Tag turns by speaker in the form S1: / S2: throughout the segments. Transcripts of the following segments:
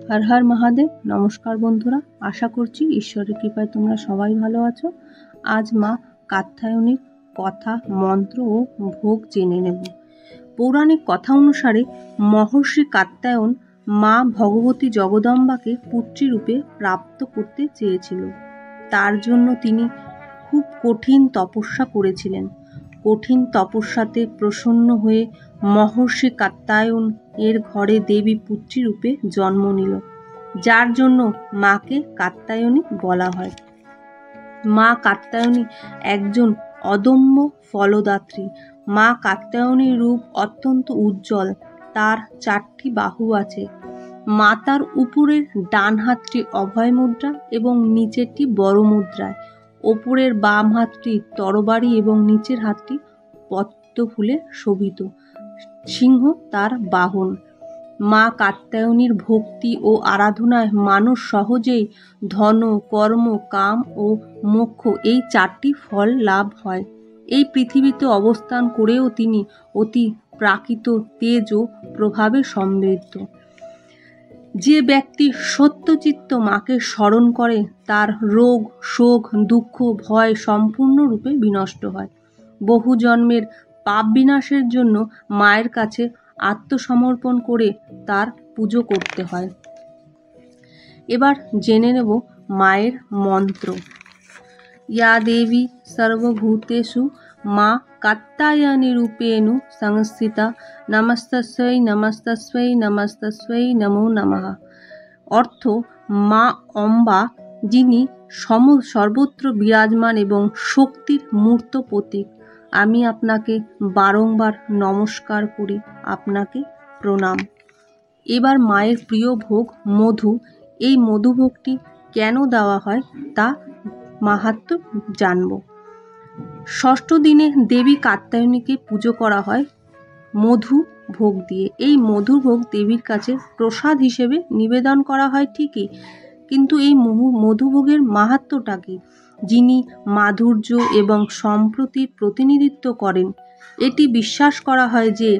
S1: হর হর মহাদেব। নমস্কার বন্ধুরা, আশা করছি ঈশ্বরের কৃপায় তোমরা সবাই ভালো আছো। আজ মা কাত্যায়নীর কথা, মন্ত্র ও ভোগ জেনে নেব। পৌরাণিক কথা অনুসারে মহর্ষি কাত্যায়ন মা ভগবতী জগদম্বাকে পুত্রী রূপে প্রাপ্ত করতে চেয়েছিল। তার জন্য তিনি খুব কঠিন তপস্যা করেছিলেন। কঠিন তপস্যাতে প্রসন্ন হয়ে মহর্ষি কাত্যায়ন এর ঘরে দেবী পুত্রী রূপে জন্ম নিল, যার জন্য মাকে কাত্যায়নী বলা হয়। মা কাত্যায়নী একজন অদম্য ফলদাত্রী। মা কাত্যায়নীর রূপ অত্যন্ত উজ্জ্বল। তার 4টি বাহু আছে। মাতার উপরের ডান হাতটি অভয় মুদ্রা এবং নিচেরটি বড় মুদ্রায়, ওপরের বাম হাতটি তরবারি এবং নিচের হাতটি পদ্ম ফুলে শোভিত। সিংহ তার বাহন। মা কাত্যায়নীর ভক্তি ও আরাধনায় মানুষ সহজেই ধন, কর্ম, কাম ও মোক্ষ এই 4টি ফল লাভ হয়। এই পৃথিবীতে অবস্থান করেও তিনি অতি প্রাকৃত তেজ ও প্রভাবে সমৃদ্ধ। যে ব্যক্তি সত্যচিত্ত মাকে স্মরণ করে তার রোগ, শোক, দুঃখ, ভয় সম্পূর্ণরূপে বিনষ্ট হয়। বহু জন্মের পাপ বিনাশের জন্য মায়ের কাছে আত্মসমর্পণ করে তার পুজো করতে হয়। এবার জেনে নেব মায়ের মন্ত্র। ইয়া দেবী সর্বভূতেষু মা কাত্যায়নী রূপেণ সংস্থিতা নমস্তস্যৈ নমস্তস্যৈ নমস্তস্যৈ নমো নমঃ। অর্থ, মা অম্বা, যিনি সর্বত্র বিরাজমান এবং শক্তির মূর্ত প্রতীক, আমি আপনাকে বারংবার নমস্কার করি, আপনাকে প্রণাম। এবার মায়ের প্রিয় ভোগ মধু। এই মধুভোগটি কেন দেওয়া হয় তা মাহাত্ম্য জানব। ষষ্ঠ দিনে দেবী কাত্যায়নীকে পুজো করা হয় মধু ভোগ দিয়ে। এই মধুভোগ দেবীর কাছে প্রসাদ হিসেবে নিবেদন করা হয় ঠিকই, কিন্তু এই মধুভোগের মাহাত্ম্যটা কি? যিনি মাধুর্য এবং সম্প্রীতির প্রতিনিধিত্ব করেন। এটি বিশ্বাস করা হয় যে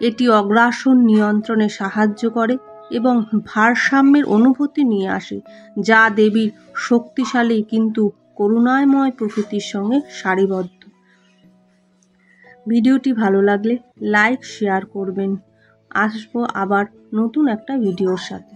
S1: এটি অগ্রাসন নিয়ন্ত্রণে সাহায্য করে এবং ভারসাম্যের অনুভূতি নিয়ে আসে, যা দেবীর শক্তিশালী কিন্তু করুণাময় প্রকৃতির সঙ্গে সারিবদ্ধ। ভিডিওটি ভালো লাগলে লাইক, শেয়ার করবেন। আসবো আবার নতুন একটা ভিডিওর সাথে।